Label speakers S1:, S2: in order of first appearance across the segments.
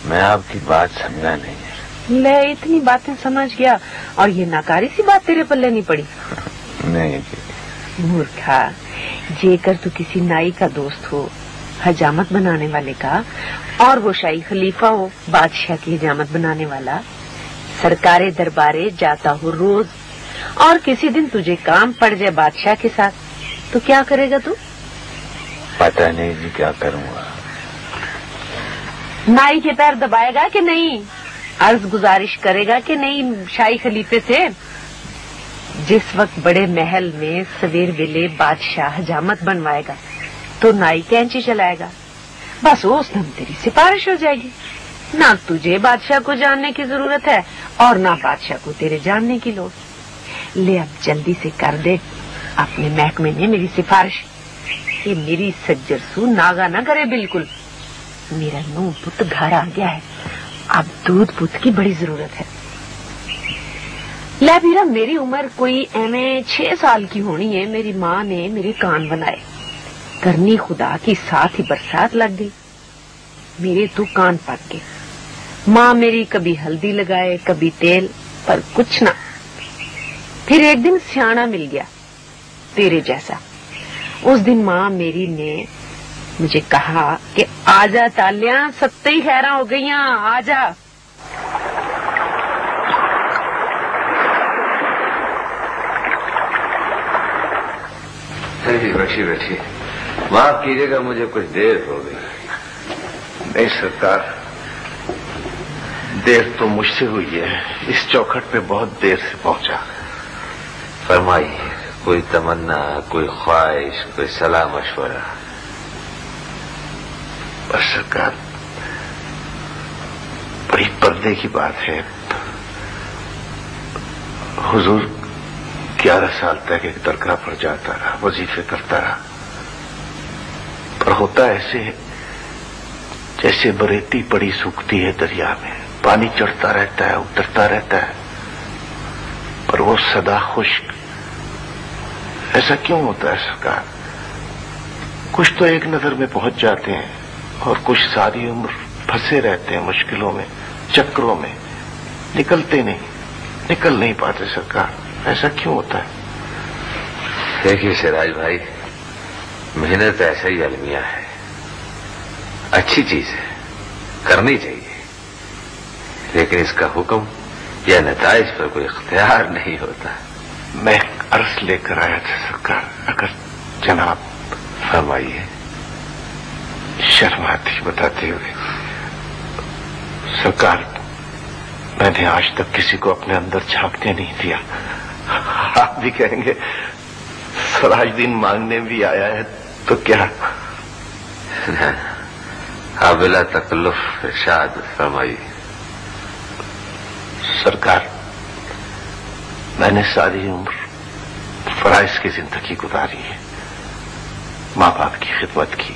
S1: मैं आपकी बात समझा नहीं है।
S2: ले इतनी बातें समझ गया और ये नाकारी सी बात तेरे पल्ले नहीं पड़ी।
S1: नहीं
S2: मूर्खा, जेकर तू किसी नाई का दोस्त हो हजामत बनाने वाले का, और वो शाही खलीफा हो बादशाह की हजामत बनाने वाला, सरकारे दरबारे जाता हो रोज, और किसी दिन तुझे काम पड़ जाए बादशाह के साथ, तो क्या करेगा तू?
S1: पता नहीं जी क्या करूंगा।
S2: नाई के पैर दबाएगा कि नहीं? अर्ज गुजारिश करेगा कि नहीं शाही खलीफे से? जिस वक्त बड़े महल में सवेर वेले बादशाह हजामत बनवाएगा तो नाई कैंची चलाएगा, बस उस दिन तेरी सिफारिश हो जाएगी। ना तुझे बादशाह को जानने की जरूरत है और ना बादशाह को तेरे जानने की लोड़। ले अब जल्दी से कर दे अपने महकमे में मेरी सिफारिश। ये मेरी सज्जर सू नागा ना करे बिल्कुल। मेरा नूह पुत घर आ गया है, अब दूध पुत की बड़ी जरूरत है। ले बीरा, मेरी उम्र कोई एवं 6 साल की होनी है, मेरी माँ ने मेरे कान बनाए। करनी खुदा की साथ ही बरसात लग गई, मेरे तो कान पक गए। माँ मेरी कभी हल्दी लगाए कभी तेल, पर कुछ ना। फिर एक दिन सियाना मिल गया तेरे जैसा। उस दिन माँ मेरी ने मुझे कहा कि आजा तालियां, 70 खैरा हो गई, आजा।
S1: बैठी बैठी, माफ कीजिएगा मुझे कुछ देर हो गई।
S3: नहीं सरकार, देर तो मुझसे हुई है, इस चौखट पे बहुत देर से पहुंचा।
S1: फरमाइए, कोई तमन्ना, कोई ख्वाहिश, कोई सलाह मशवरा?
S3: बस सरकार, बड़ी पर्दे की बात है। हुजूर 11 साल तक एक दरगाह पर जाता रहा, वजीफे करता रहा, पर होता ऐसे है जैसे बरेती पड़ी सूखती है दरिया में, पानी चढ़ता रहता है उतरता रहता है, पर वो सदा खुश्क। ऐसा क्यों होता है सरकार? कुछ तो एक नजर में पहुंच जाते हैं और कुछ सारी उम्र फंसे रहते हैं मुश्किलों में, चक्रों में, निकल नहीं पाते सरकार। ऐसा क्यों होता है?
S1: देखिए सिराज भाई, मेहनत ऐसा ही अलमिया है, अच्छी चीज है, करनी चाहिए, लेकिन इसका हुक्म या नताइज पर कोई इख्तियार नहीं होता।
S3: मैं अर्ज लेकर आया था सरकार, अगर जनाब
S1: फरमाइए।
S3: शर्म आती बताते हुए सरकार, मैंने आज तक किसी को अपने अंदर झांकने नहीं दिया। आप भी कहेंगे सराजुद्दीन मांगने भी आया है तो क्या?
S1: काबिला तकल्लुफ इरशाद फरमाइए।
S3: सरकार, मैंने सारी उम्र फराइज की जिंदगी गुजारी है, माँ बाप की खिदमत की,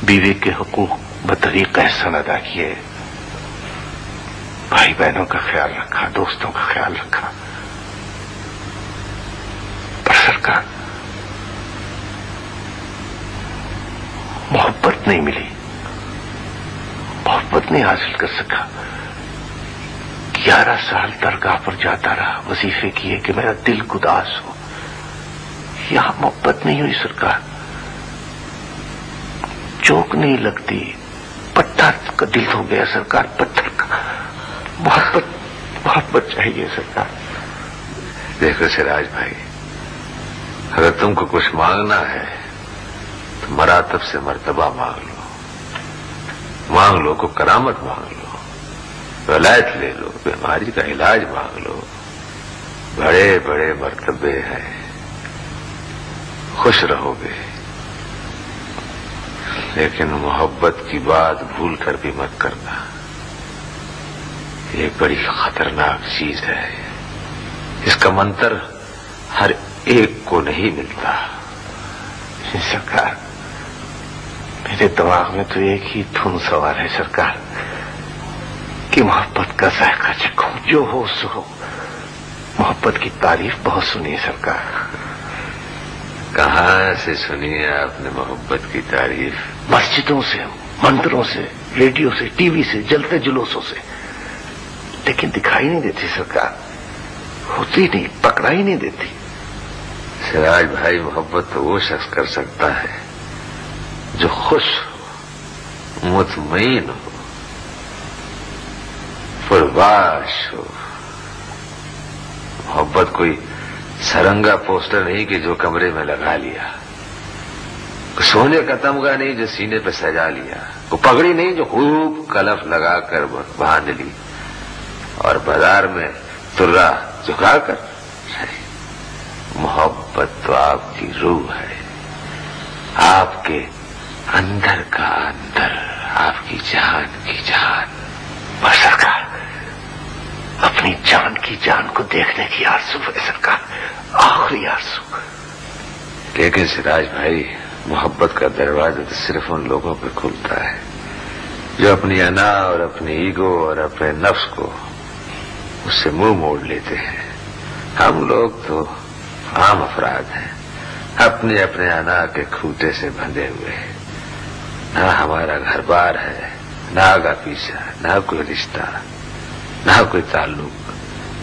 S3: बीवी के हुकूक बतरीक एहसान अदा किए, भाई बहनों का ख्याल रखा, दोस्तों का ख्याल रखा। पर सरकार, मोहब्बत नहीं मिली, मोहब्बत नहीं हासिल कर सका। 11 साल दरगाह पर जाता रहा, वजीफे किए कि मेरा दिल उदास हो। यहां मोहब्बत नहीं हुई सरकार, चोक नहीं लगती, पत्थर का दिल हो गया सरकार, पत्थर का। मोहब्बत चाहिए सरकार।
S1: देखो सिराज भाई, अगर तुमको कुछ मांगना है तो मरातब से मर्तबा मांग लो को करामत मांग लो, वलायत ले लो, बीमारी का इलाज मांग लो, बड़े बड़े मर्तबे हैं, खुश रहोगे। लेकिन मोहब्बत की बात भूल कर भी मत करना, ये बड़ी खतरनाक चीज है, इसका मंत्र हर एक को नहीं मिलता।
S3: सरकार, मेरे दिमाग में तो एक ही धुन सवार है सरकार, कि मोहब्बत का जायका चखो, जो हो सो हो। मोहब्बत की तारीफ बहुत सुनी है सरकार।
S1: कहाँ से सुनी है आपने मोहब्बत की तारीफ?
S3: मस्जिदों से, मंदिरों से, रेडियो से, टीवी से, जलते जुलूसों से, लेकिन दिखाई नहीं देती सरकार, होती नहीं, पकड़ा ही नहीं देती।
S1: सिराज भाई, मोहब्बत तो वो शख्स कर सकता है जो खुश हो, मुतमईन हो, पुरबाश हो। मोहब्बत कोई सरंगा पोस्टर नहीं कि जो कमरे में लगा लिया, सोने का तमगा नहीं जो सीने पे सजा लिया, को पगड़ी नहीं जो खूब कलफ लगाकर बांध ली और बाजार में तुर्रा झुकाकर। मोहब्बत तो आपकी रूह है, आपके अंदर का अंदर, आपकी जान की जान।
S3: बस सरकार, अपनी जान की जान को देखने की आरज़ू है सरकार, आखिरी आरज़ू।
S1: लेकिन सिराज भाई, मोहब्बत का दरवाजा तो सिर्फ उन लोगों पे खुलता है जो अपनी अना और अपनी ईगो और अपने नफ्स को उससे मुंह मोड़ लेते हैं। हम लोग तो आम अफराद हैं, अपने अपने अना के खूटे से बंधे हुए हैं। ना हमारा घर बार है, ना आगा पीछा, ना कोई रिश्ता, ना कोई ताल्लुक।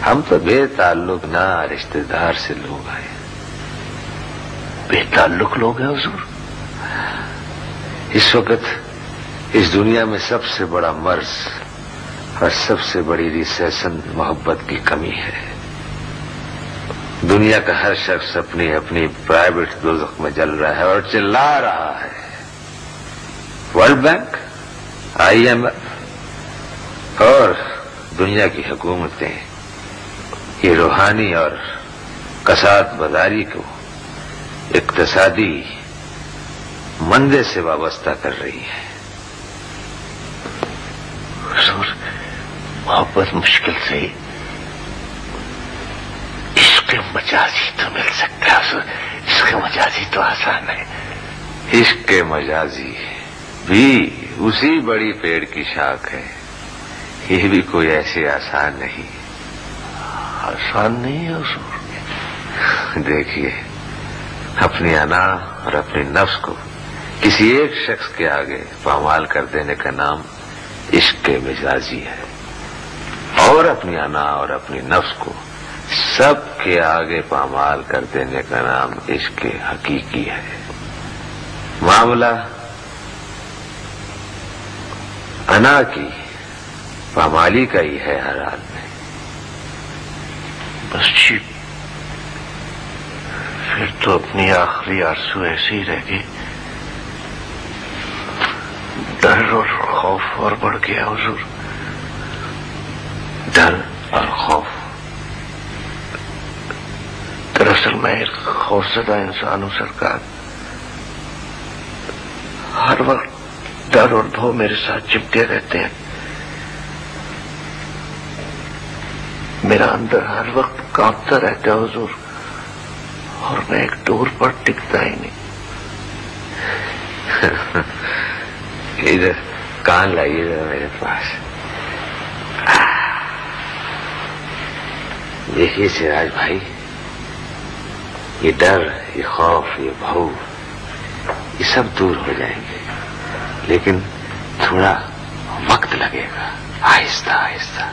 S1: हम तो बेताल्लुक ना रिश्तेदार से लोग आए।
S3: बेताल्लुक लोग हैं हुजूर।
S1: इस वक्त इस दुनिया में सबसे बड़ा मर्ज और सबसे बड़ी रिसेशन मोहब्बत की कमी है। दुनिया का हर शख्स अपनी अपनी प्राइवेट दोज़ख में जल रहा है और चिल्ला रहा है। वर्ल्ड बैंक, IMF और दुनिया की हुकूमतें ये रूहानी और कसाद बाजारी को इक्तिसादी मंदे से वाबस्ता कर रही है।
S3: हुजूर, मोहब्बत मुश्किल से इश्क मजाजी तो मिल सकता है हुजूर, इश्क मजाजी तो आसान है।
S1: इश्क मजाजी भी उसी बड़ी पेड़ की शाख है, ये भी कोई ऐसे आसान नहीं।
S3: आसान नहीं है हुजूर।
S1: देखिए, अपनी अना और अपने नफ्स को किसी एक शख्स के आगे पामाल कर देने का नाम इश्क मिजाजी है, और अपनी अना और अपनी नफ्स को सबके आगे पामाल कर देने का नाम इश्क हकीकी है। मामला अना की पामाली का ही है हर हाल में।
S3: बस जी, फिर तो अपनी आखिरी आरज़ू ऐसे ही रह गई। डर और खौफ और बढ़ गया हुजूर।
S1: डर और खौफ?
S3: दरअसल मैं एक खौफज़दा इंसान हूं सरकार। हर वक्त डर और भौ मेरे साथ चिपके रहते हैं। मेरा अंदर हर वक्त कांपता रहता है हुजूर, और मैं एक डोर पर टिकता ही नहीं।
S1: इधर कान लाइए मेरे पास। देखिए सिराज भाई, ये डर, ये खौफ, ये भौ, ये सब दूर हो जाएंगे, लेकिन थोड़ा वक्त लगेगा, आहिस्ता आहिस्ता।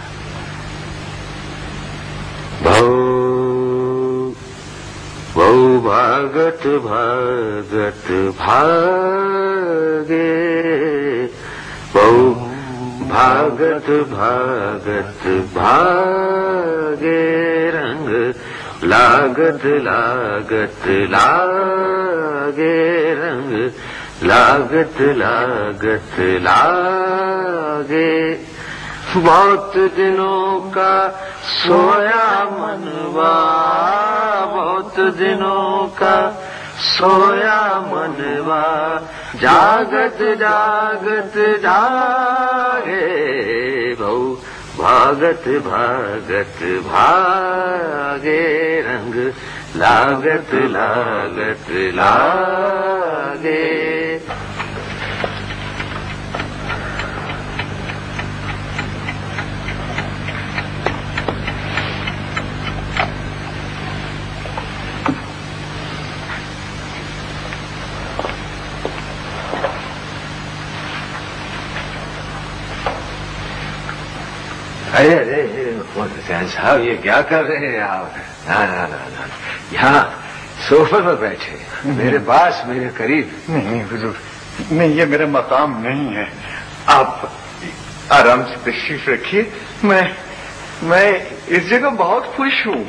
S1: भौ भौ भागत भागत भागे, भौ भागत भागत भागे, रंग लागत लागत लागे, रंग लागत लागत लागे। बहुत दिनों का सोया मनवा, बहुत दिनों का सोया मनवा, जागत जागत जागे, भौ भागत भागत भागे, रंग लागत लागत लागे। ارے ارے حسین صاحب یہ کیا کر رہے ہیں آپ؟ نہ یہاں صوفے پر بیٹھے میرے پاس میرے قریب.
S3: نہیں حضور نہیں، یہ میرا مقام نہیں ہے. آپ آرام سے تشریف رکھیے. میں اس جگہ بہت خوش ہوں.